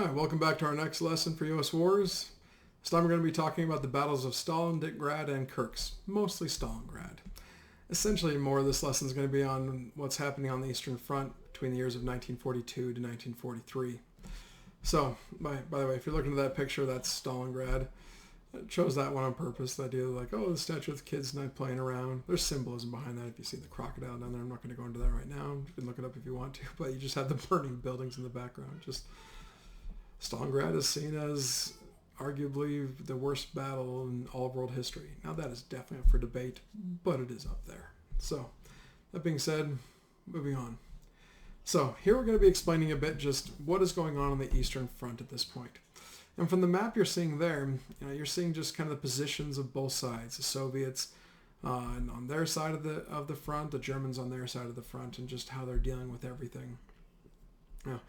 Hi, welcome back to our next lesson for U.S. wars. This time we're going to be talking about the battles of Stalingrad and Kursk, mostly Stalingrad. Essentially, more of this lesson is going to be on what's happening on the Eastern Front between the years of 1942 to 1943. So, by the way, if you're looking at that picture, that's Stalingrad. I chose that one on purpose, the idea of like, oh, the statue of the kids not playing around. There's symbolism behind that if you see the crocodile down there. I'm not going to go into that right now. You can look it up if you want to, but you just have the burning buildings in the background. Stalingrad is seen as arguably the worst battle in all of world history. Now that is definitely up for debate, but it is up there. So, that being said, moving on. So, here we're going to be explaining a bit just what is going on the Eastern Front at this point. And from the map you're seeing there, you're seeing just kind of the positions of both sides. The Soviets on their side of the front, the Germans on their side of the front, and just how they're dealing with everything. Now,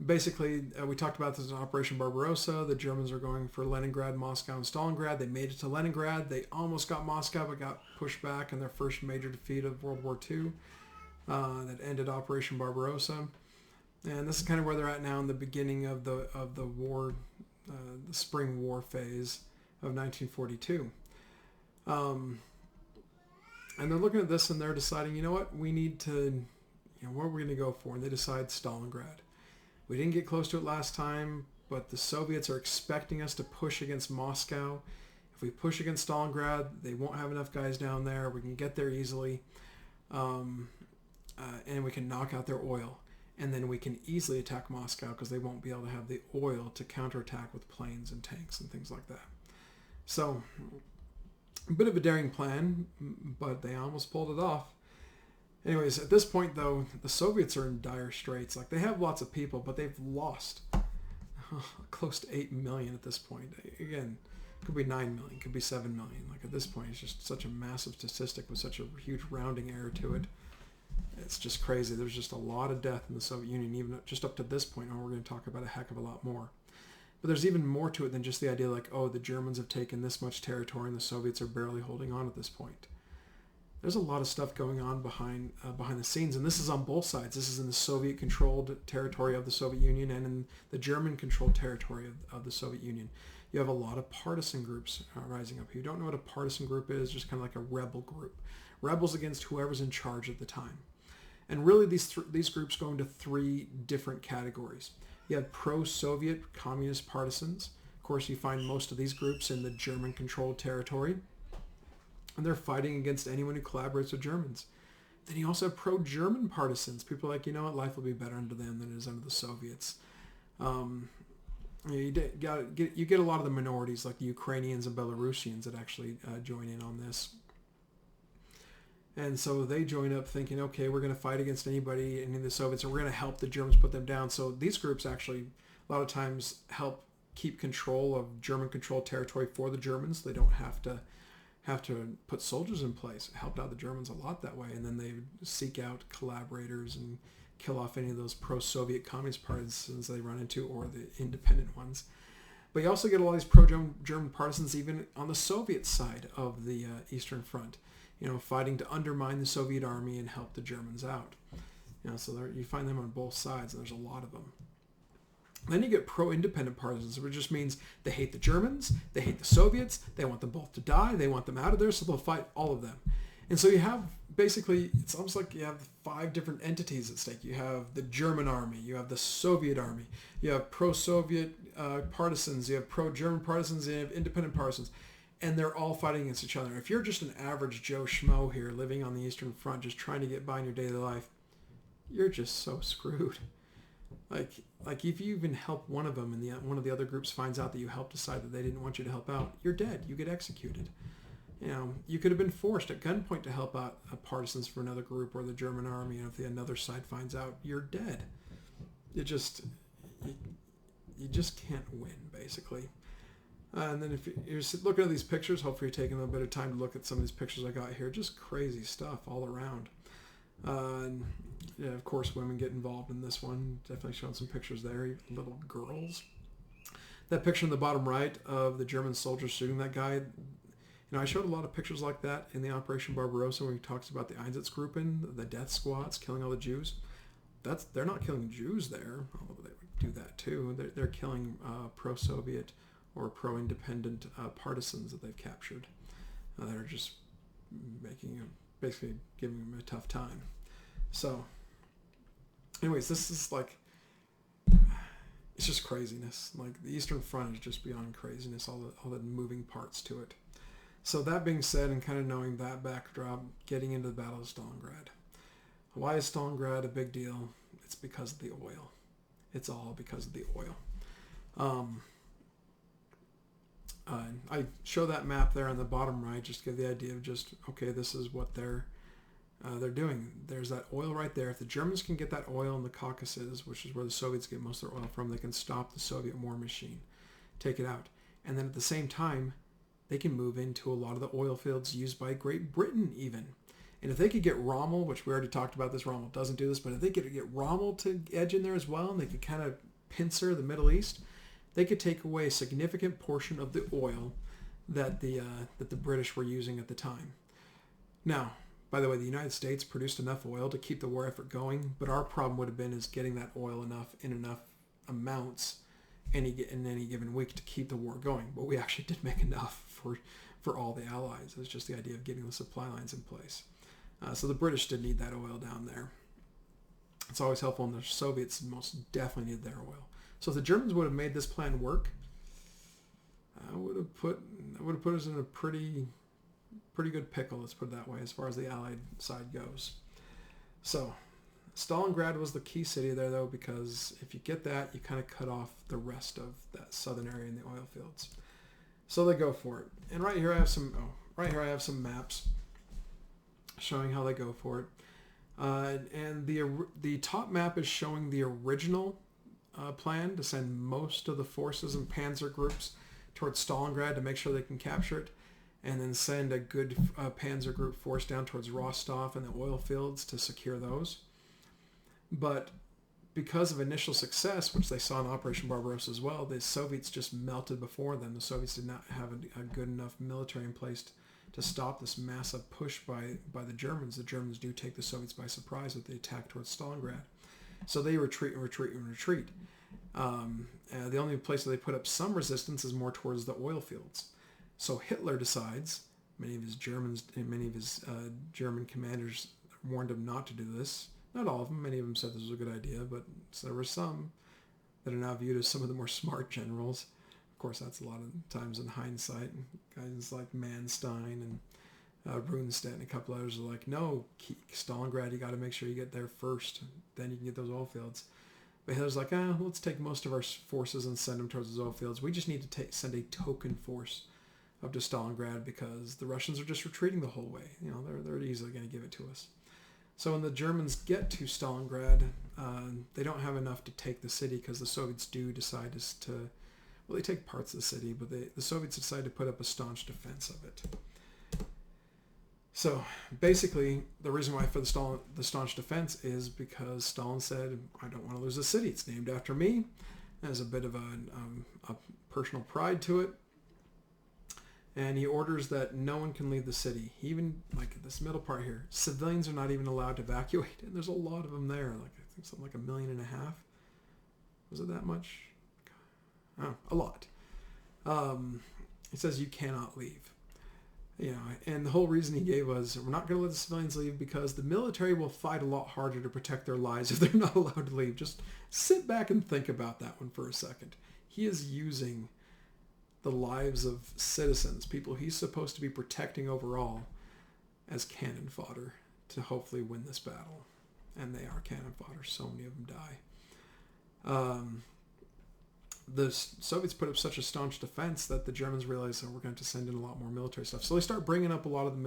basically, we talked about this in Operation Barbarossa. The Germans are going for Leningrad, Moscow, and Stalingrad. They made it to Leningrad. They almost got Moscow, but got pushed back in their first major defeat of World War II. That ended Operation Barbarossa. And this is kind of where they're at now in the beginning of the war, the Spring War phase of 1942. And they're looking at this and they're deciding, you know what, we need to, what are we going to go for? And they decide Stalingrad. We didn't get close to it last time, but the Soviets are expecting us to push against Moscow. If we push against Stalingrad, they won't have enough guys down there. We can get there easily, and we can knock out their oil. And then we can easily attack Moscow because they won't be able to have the oil to counterattack with planes and tanks and things like that. So, a bit of a daring plan, but they almost pulled it off. Anyways, at this point, though, the Soviets are in dire straits. Like, they have lots of people, but they've lost close to 8 million at this point. Again, it could be 9 million, could be 7 million. Like, at this point, it's just such a massive statistic with such a huge rounding error to it. It's just crazy. There's just a lot of death in the Soviet Union, even just up to this point, and we're going to talk about a heck of a lot more. But there's even more to it than just the idea like, oh, the Germans have taken this much territory and the Soviets are barely holding on at this point. There's a lot of stuff going on behind the scenes, and this is on both sides. This is in the Soviet-controlled territory of the Soviet Union and in the German-controlled territory of the Soviet Union. You have a lot of partisan groups rising up. If you don't know what a partisan group is, just kind of like a rebel group. Rebels against whoever's in charge at the time. And really, these groups go into three different categories. You have pro-Soviet communist partisans. Of course, you find most of these groups in the German-controlled territory. And they're fighting against anyone who collaborates with Germans. Then you also have pro-German partisans. People are like, you know what, life will be better under them than it is under the Soviets. You get a lot of the minorities, like the Ukrainians and Belarusians, that actually join in on this. And so they join up thinking, okay, we're going to fight against any of the Soviets, and we're going to help the Germans put them down. So these groups actually, a lot of times, help keep control of German-controlled territory for the Germans. They don't have to put soldiers in place. It helped out the Germans a lot that way. And then they seek out collaborators and kill off any of those pro-Soviet communist partisans they run into, or the independent ones. But you also get a lot of these pro-German partisans even on the Soviet side of the Eastern Front, fighting to undermine the Soviet army and help the Germans out. So you find them on both sides, and there's a lot of them. Then you get pro-independent partisans, which just means they hate the Germans, they hate the Soviets, they want them both to die, they want them out of there, so they'll fight all of them. And so you have, basically, it's almost like you have 5 different entities at stake. You have the German army, you have the Soviet army, you have pro-Soviet partisans, you have pro-German partisans, and you have independent partisans. And they're all fighting against each other. If you're just an average Joe Schmo here living on the Eastern Front, just trying to get by in your daily life, you're just so screwed. Like if you even help one of them and one of the other groups finds out that you helped decide that they didn't want you to help out, you're dead. You get executed. You could have been forced at gunpoint to help out partisans for another group or the German army, and if the another side finds out, you're dead. You just can't win, basically. And then if you're looking at these pictures, hopefully you're taking a little bit of time to look at some of these pictures I got here. Just crazy stuff all around. And yeah, of course, women get involved in this one. Definitely showing some pictures there, little girls. That picture in the bottom right of the German soldiers shooting that guy. I showed a lot of pictures like that in the Operation Barbarossa when he talks about the Einsatzgruppen, the death squads killing all the Jews. they're not killing Jews there, although they would do that too. They're killing pro-Soviet or pro-independent partisans that they've captured that are just basically giving them a tough time. So, anyways, this is like, it's just craziness. Like, the Eastern Front is just beyond craziness, all the moving parts to it. So that being said, and kind of knowing that backdrop, getting into the Battle of Stalingrad. Why is Stalingrad a big deal? It's because of the oil. It's all because of the oil. I show that map there on the bottom right, just to give the idea of just, okay, this is what they're doing. There's that oil right there. If the Germans can get that oil in the Caucasus, which is where the Soviets get most of their oil from, they can stop the Soviet war machine, take it out. And then at the same time, they can move into a lot of the oil fields used by Great Britain even. And if they could get Rommel, which we already talked about this, Rommel doesn't do this, but if they could get Rommel to edge in there as well, and they could kind of pincer the Middle East, they could take away a significant portion of the oil that the British were using at the time. Now, by the way, the United States produced enough oil to keep the war effort going, but our problem would have been is getting that oil in enough amounts in any given week to keep the war going. But we actually did make enough for all the Allies. It was just the idea of getting the supply lines in place. So the British did need that oil down there. It's always helpful, and the Soviets most definitely needed their oil. So if the Germans would have made this plan work, I would have put us in a pretty good pickle, let's put it that way, as far as the Allied side goes. So Stalingrad was the key city there, though, because if you get that, you kind of cut off the rest of that southern area in the oil fields. So they go for it. And right here I have some maps showing how they go for it. And the top map is showing the original plan to send most of the forces and panzer groups towards Stalingrad to make sure they can capture it, and then send a good panzer group force down towards Rostov and the oil fields to secure those. But because of initial success, which they saw in Operation Barbarossa as well, the Soviets just melted before them. The Soviets did not have a good enough military in place to stop this massive push by the Germans. The Germans do take the Soviets by surprise with the attack towards Stalingrad. So they retreat. The only place that they put up some resistance is more towards the oil fields. So Hitler decides, many of his German commanders warned him not to do this. Not all of them. Many of them said this was a good idea, but there were some that are now viewed as some of the more smart generals. Of course, that's a lot of times in hindsight. Guys like Manstein and Rundstedt and a couple others are like, no, Stalingrad, you got to make sure you get there first. Then you can get those oil fields. But Hitler's like, let's take most of our forces and send them towards those oil fields. We just need to send a token force up to Stalingrad because the Russians are just retreating the whole way. You know, they're easily going to give it to us. So when the Germans get to Stalingrad, they don't have enough to take the city because the Soviets do decide to they take parts of the city, but the Soviets decide to put up a staunch defense of it. So basically, the reason why for the staunch defense is because Stalin said, I don't want to lose the city. It's named after me. There's a bit of a personal pride to it. And he orders that no one can leave the city. He even, like this middle part here, civilians are not even allowed to evacuate. And there's a lot of them there. Like I think something like 1.5 million. Was it that much? Oh, a lot. He says you cannot leave. You know, and the whole reason he gave was, we're not going to let the civilians leave because the military will fight a lot harder to protect their lives if they're not allowed to leave. Just sit back and think about that one for a second. He is using the lives of citizens, people he's supposed to be protecting overall, as cannon fodder to hopefully win this battle. And they are cannon fodder. So many of them die. The Soviets put up such a staunch defense that the Germans realized, we're going to send in a lot more military stuff. So they start bringing up a lot of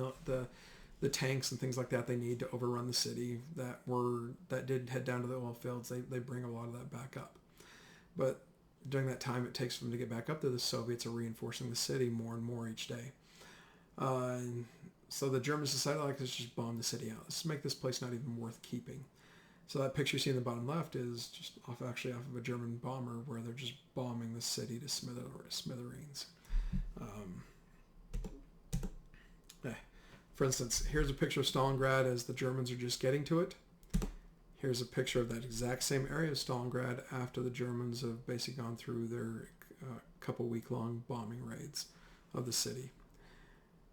the tanks and things like that they need to overrun the city that did head down to the oil fields. They bring a lot of that back up. But during that time it takes for them to get back up there, the Soviets are reinforcing the city more and more each day. So the Germans decided, let's just bomb the city out. Let's make this place not even worth keeping. So that picture you see in the bottom left is just off of a German bomber where they're just bombing the city to smithereens. For instance, here's a picture of Stalingrad as the Germans are just getting to it. Here's a picture of that exact same area of Stalingrad after the Germans have basically gone through their couple week-long bombing raids of the city.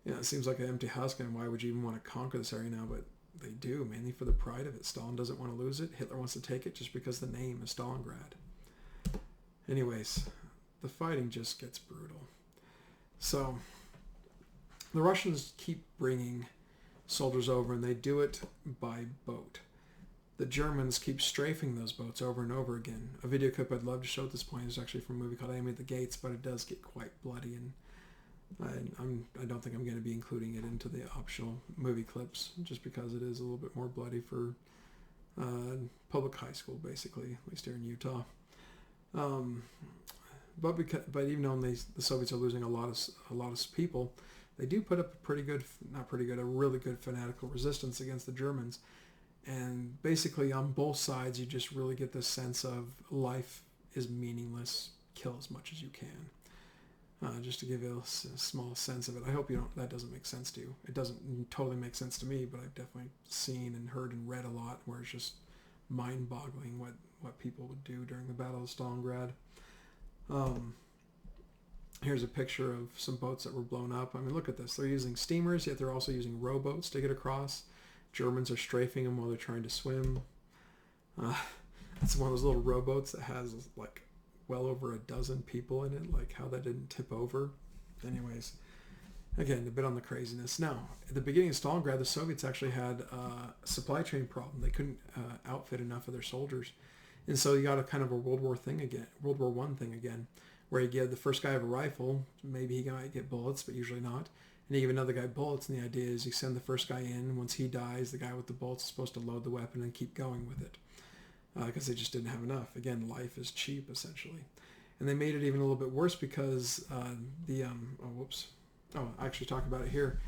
Yeah, it seems like an empty house, and why would you even want to conquer this area now? But they do, mainly for the pride of it. Stalin doesn't want to lose it. Hitler wants to take it just because the name is Stalingrad. Anyways, the fighting just gets brutal. So the Russians keep bringing soldiers over, and they do it by boat. The Germans keep strafing those boats over and over again. A video clip I'd love to show at this point is actually from a movie called Enemy at the Gates, but it does get quite bloody, and I don't think I'm going to be including it into the optional movie clips, just because it is a little bit more bloody for public high school, basically, at least here in Utah. But even though the Soviets are losing a lot of people, they do put up a really good fanatical resistance against the Germans. And basically on both sides, you just really get this sense of life is meaningless, kill as much as you can. Just to give you a small sense of it. I hope that doesn't make sense to you. It doesn't totally make sense to me, but I've definitely seen and heard and read a lot where it's just mind-boggling what people would do during the Battle of Stalingrad. Here's a picture of some boats that were blown up. I mean, look at this. They're using steamers, yet they're also using rowboats to get across. Germans are strafing them while they're trying to swim. It's one of those little rowboats that has like well over a dozen people in it. Like how that didn't tip over. Anyways, again, a bit on the craziness. Now, at the beginning of Stalingrad, the Soviets actually had a supply chain problem. They couldn't outfit enough of their soldiers. And so you got a kind of a World War I thing again, where you give the first guy a rifle, maybe he might get bullets, but usually not. And you give another guy bullets, and the idea is you send the first guy in, and once he dies, the guy with the bullets is supposed to load the weapon and keep going with it. Because they just didn't have enough. Again, life is cheap, essentially. And they made it even a little bit worse because I actually talk about it here.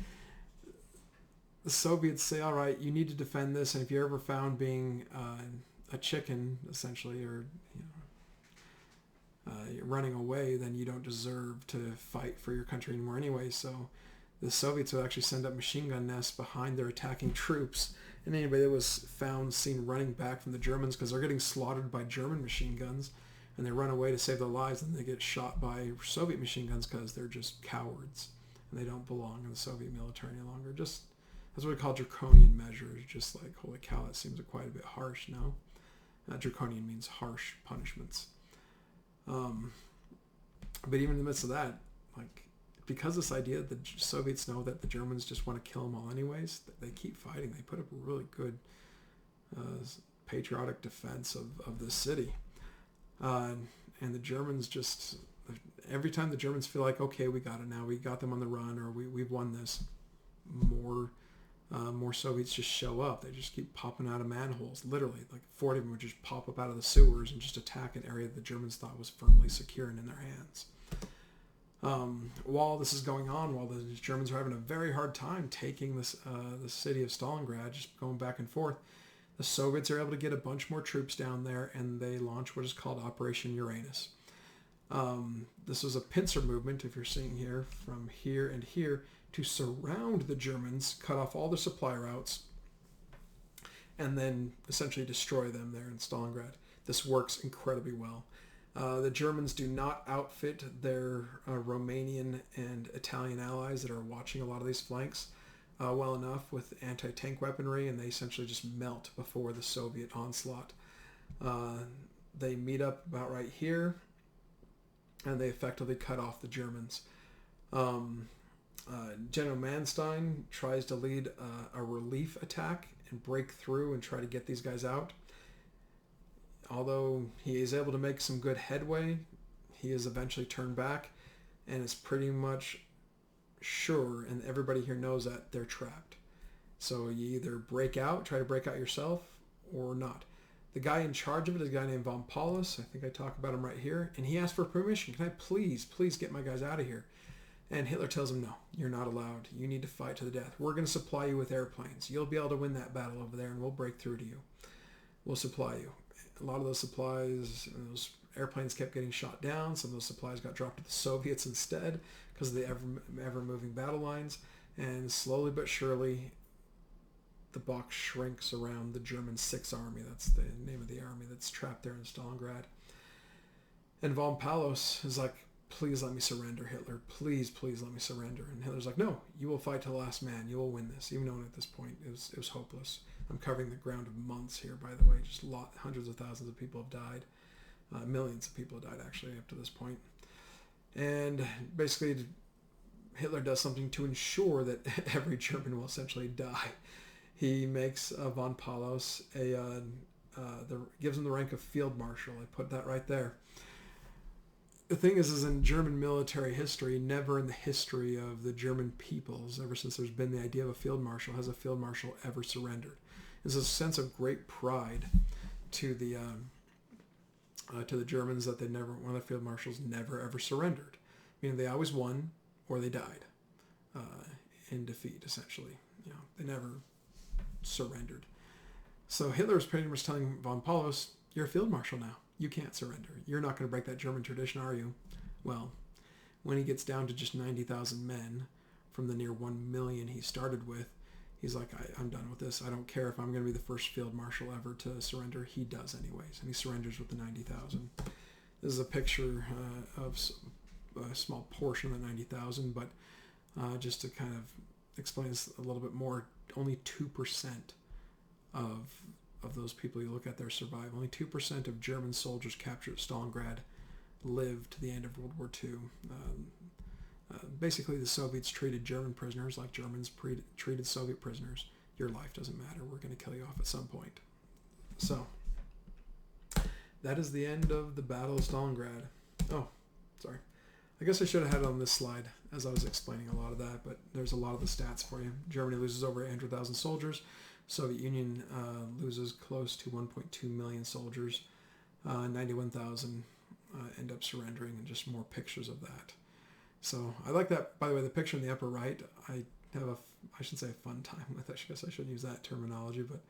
The Soviets say, all right, you need to defend this, and if you're ever found being a chicken, essentially, or you're running away, then you don't deserve to fight for your country anymore anyway. So the Soviets would actually send up machine gun nests behind their attacking troops, and anybody that was seen running back from the Germans, because they're getting slaughtered by German machine guns, and they run away to save their lives, and they get shot by Soviet machine guns because they're just cowards, and they don't belong in the Soviet military any longer. Just, that's what we call draconian measures. Just like, holy cow, that seems quite a bit harsh, no? Draconian means harsh punishments. But even in the midst of that, like, because this idea that the Soviets know that the Germans just want to kill them all anyways, they keep fighting. They put up a really good patriotic defense of the city. And the Germans just, every time the Germans feel like, okay, we got it now, we got them on the run, or we've won this, more Soviets just show up. They just keep popping out of manholes. Literally, like 40 of them would just pop up out of the sewers and just attack an area the Germans thought was firmly secure and in their hands. While this is going on, while the Germans are having a very hard time taking the city of Stalingrad, just going back and forth, the Soviets are able to get a bunch more troops down there, and they launch what is called Operation Uranus. This was a pincer movement, if you're seeing here, from here and here, to surround the Germans, cut off all their supply routes, and then essentially destroy them there in Stalingrad. This works incredibly well. The Germans do not outfit their Romanian and Italian allies that are watching a lot of these flanks well enough with anti-tank weaponry, and they essentially just melt before the Soviet onslaught. They meet up about right here, and they effectively cut off the Germans. General Manstein tries to lead a relief attack and break through and try to get these guys out. Although he is able to make some good headway, he is eventually turned back and is pretty much sure, and everybody here knows that they're trapped. So you either try to break out yourself, or not. The guy in charge of it is a guy named Von Paulus. I think I talk about him right here. And he asked for permission. Can I please get my guys out of here? And Hitler tells him, no, you're not allowed. You need to fight to the death. We're going to supply you with airplanes. You'll be able to win that battle over there, and we'll break through to you. We'll supply you. A lot of those supplies, those airplanes kept getting shot down. Some of those supplies got dropped to the Soviets instead because of the ever-moving battle lines. And slowly but surely, the box shrinks around the German Sixth Army. That's the name of the army that's trapped there in Stalingrad. And von Paulus is like, please let me surrender, Hitler. Please, please let me surrender. And Hitler's like, no, you will fight to the last man. You will win this. Even though at this point it was hopeless. I'm covering the ground of months here, by the way. Just hundreds of thousands of people have died. Millions of people have died, actually, up to this point. And basically, Hitler does something to ensure that every German will essentially die. He makes von Paulus gives him the rank of field marshal. I put that right there. The thing is in German military history, never in the history of the German peoples, ever since there's been the idea of a field marshal, has a field marshal ever surrendered. There's a sense of great pride to the Germans that one of the field marshals never ever surrendered, meaning they always won or they died in defeat. Essentially, they never surrendered. So Hitler was pretty much telling von Paulus, "You're a field marshal now. You can't surrender. You're not going to break that German tradition, are you?" Well, when he gets down to just 90,000 men from the near 1 million he started with, he's like, I'm done with this. I don't care if I'm going to be the first field marshal ever to surrender. He does anyways, and he surrenders with the 90,000. This is a picture of a small portion of the 90,000, but just to kind of explain this a little bit more, only 2% of those people you look at there survive. Only 2% of German soldiers captured at Stalingrad lived to the end of World War II. Basically, the Soviets treated German prisoners like Germans treated Soviet prisoners. Your life doesn't matter. We're going to kill you off at some point. So, that is the end of the Battle of Stalingrad. Oh, sorry. I guess I should have had it on this slide as I was explaining a lot of that, but there's a lot of the stats for you. Germany loses over 800,000 soldiers. Soviet Union loses close to 1.2 million soldiers. 91,000 end up surrendering, and just more pictures of that. So I like that. By the way, the picture in the upper right, I shouldn't say a fun time with. I guess I shouldn't use that terminology, but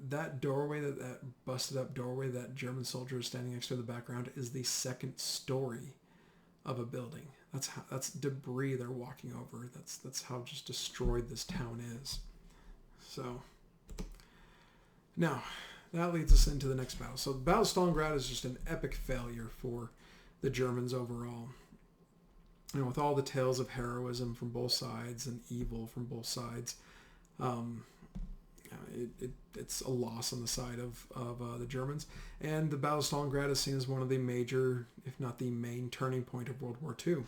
that doorway, that busted up doorway that German soldier is standing next to in the background, is the second story of a building. That's debris they're walking over. That's how just destroyed this town is. So now that leads us into the next battle. So the Battle of Stalingrad is just an epic failure for the Germans overall. With all the tales of heroism from both sides and evil from both sides, it's a loss on the side of the Germans. And the Battle of Stalingrad is seen as one of the major, if not the main, turning point of World War II.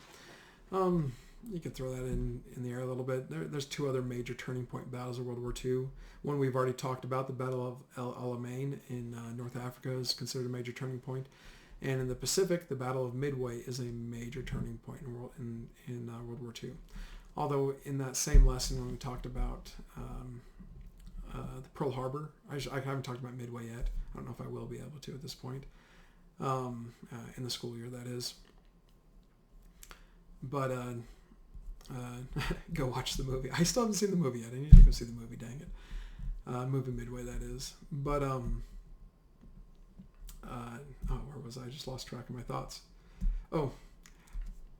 You could throw that in the air a little bit. There's two other major turning point battles of World War II. One we've already talked about, the Battle of El Alamein in North Africa, is considered a major turning point. And in the Pacific, the Battle of Midway is a major turning point in World War II. Although in that same lesson when we talked about the Pearl Harbor, I haven't talked about Midway yet. I don't know if I will be able to at this point. In the school year, that is. But go watch the movie. I still haven't seen the movie yet. I need to go see the movie, dang it. Movie Midway, that is. But, where was I? I just lost track of my thoughts. Oh,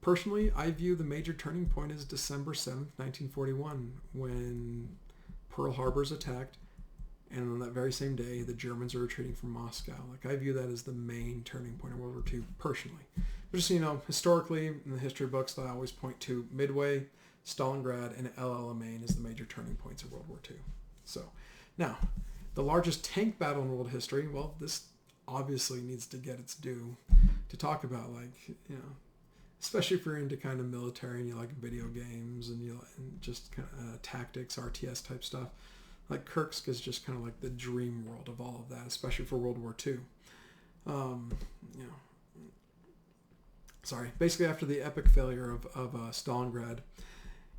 personally, I view the major turning point as December 7th, 1941, when Pearl Harbor is attacked, and on that very same day, the Germans are retreating from Moscow. I view that as the main turning point of World War II, personally. But just, historically, in the history books, I always point to Midway, Stalingrad, and El Alamein as the major turning points of World War II. So, now, the largest tank battle in world history, well, this obviously needs to get its due to talk about, especially if you're into kind of military and you like video games and just kind of tactics, RTS type stuff. Kursk is just kind of like the dream world of all of that, especially for World War II. Basically after the epic failure of Stalingrad,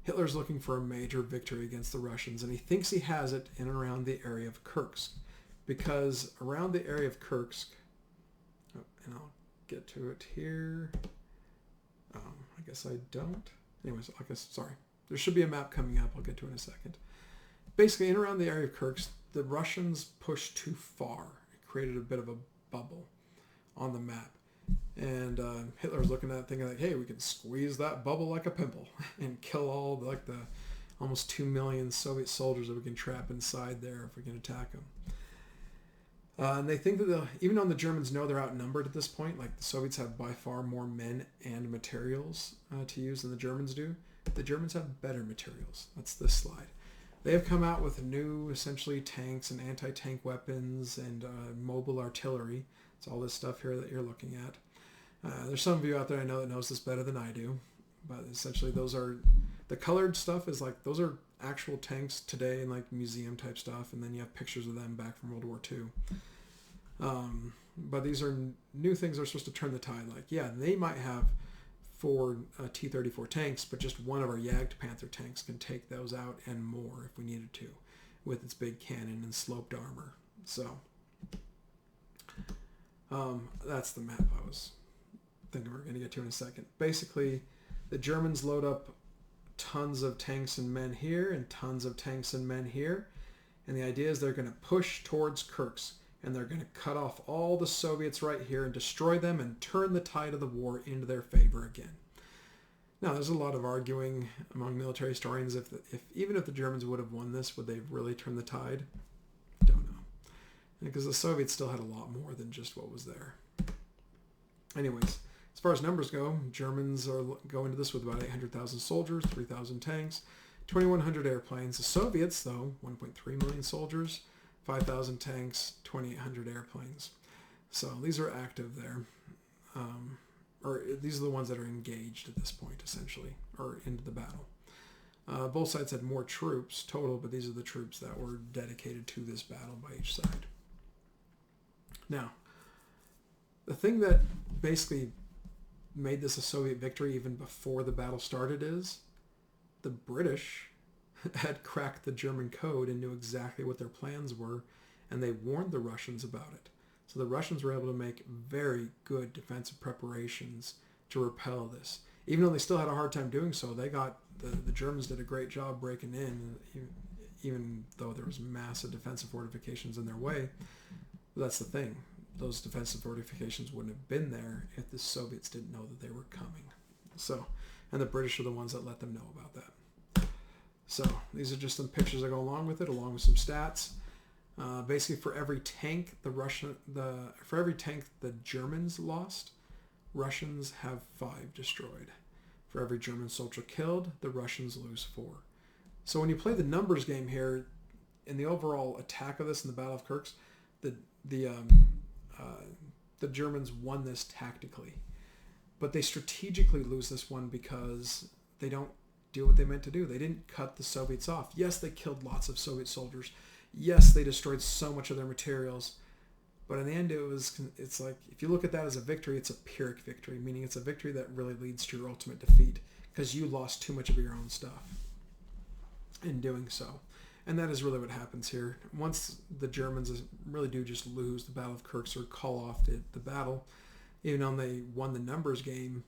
Hitler's looking for a major victory against the Russians, and he thinks he has it in and around the area of Kursk. Because around the area of Kursk, and I'll get to it here. I guess I don't. Anyways, there should be a map coming up. I'll get to it in a second. Basically, in and around the area of Kursk, the Russians pushed too far. It created a bit of a bubble on the map. And Hitler was looking at it thinking hey, we can squeeze that bubble like a pimple and kill all almost 2 million Soviet soldiers that we can trap inside there if we can attack them. And they think that even though the Germans know they're outnumbered at this point, like the Soviets have by far more men and materials to use than the Germans do, the Germans have better materials. That's this slide. They have come out with new, essentially, tanks and anti-tank weapons and mobile artillery. It's all this stuff here that you're looking at. There's some of you out there I know that knows this better than I do, but essentially those are, the colored stuff is like, those are actual tanks today and like museum type stuff, and then you have pictures of them back from World War II. But these are new things that are supposed to turn the tide. Like, yeah, they might have 4 T-34 tanks, but just one of our Jagd Panther tanks can take those out and more if we needed to, with its big cannon and sloped armor. So that's the map I was thinking we're going to get to in a second. Basically, the Germans load up tons of tanks and men here and tons of tanks and men here, and the idea is they're going to push towards Kursk, and they're going to cut off all the Soviets right here and destroy them and turn the tide of the war into their favor again. Now, there's a lot of arguing among military historians if even if the Germans would have won this, would they have really turned the tide? Don't know. Because the Soviets still had a lot more than just what was there. Anyways, as far as numbers go, Germans are going to this with about 800,000 soldiers, 3,000 tanks, 2,100 airplanes. The Soviets, though, 1.3 million soldiers, 5,000 tanks, 2,800 airplanes. So these are active there. Or these are the ones that are engaged at this point, essentially, or into the battle. Both sides had more troops total, but these are the troops that were dedicated to this battle by each side. Now, the thing that basically made this a Soviet victory even before the battle started is the British had cracked the German code and knew exactly what their plans were, and they warned the Russians about it. So the Russians were able to make very good defensive preparations to repel this. Even though they still had a hard time doing so, they got the Germans did a great job breaking in, even though there was massive defensive fortifications in their way. That's the thing. Those defensive fortifications wouldn't have been there if the Soviets didn't know that they were coming. So, and the British are the ones that let them know about that. So these are just some pictures that go along with it, along with some stats. Basically, for every tank the Germans lost, Russians have 5 destroyed. For every German soldier killed, the Russians lose 4. So when you play the numbers game here, in the overall attack of this in the Battle of Kursk, the Germans won this tactically, but they strategically lose this one because they don't do what they meant to do. They didn't cut the Soviets off. Yes, they killed lots of Soviet soldiers. Yes, they destroyed so much of their materials, but in the end, it's like, if you look at that as a victory, it's a Pyrrhic victory, meaning it's a victory that really leads to your ultimate defeat because you lost too much of your own stuff in doing so. And that is really what happens here. Once the Germans really do just lose the Battle of Kursk or call off the battle, even though they won the numbers game,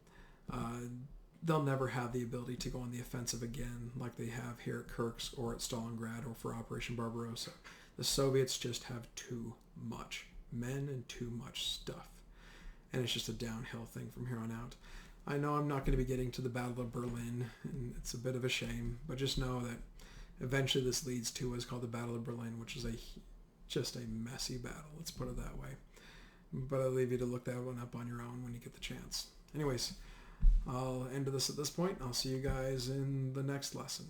they'll never have the ability to go on the offensive again like they have here at Kursk or at Stalingrad or for Operation Barbarossa. The Soviets just have too much men and too much stuff. And it's just a downhill thing from here on out. I know I'm not going to be getting to the Battle of Berlin, and it's a bit of a shame, but just know that eventually this leads to what is called the Battle of Berlin, which is just a messy battle, let's put it that way. But I'll leave you to look that one up on your own when you get the chance. Anyways, I'll end this at this point. I'll see you guys in the next lesson.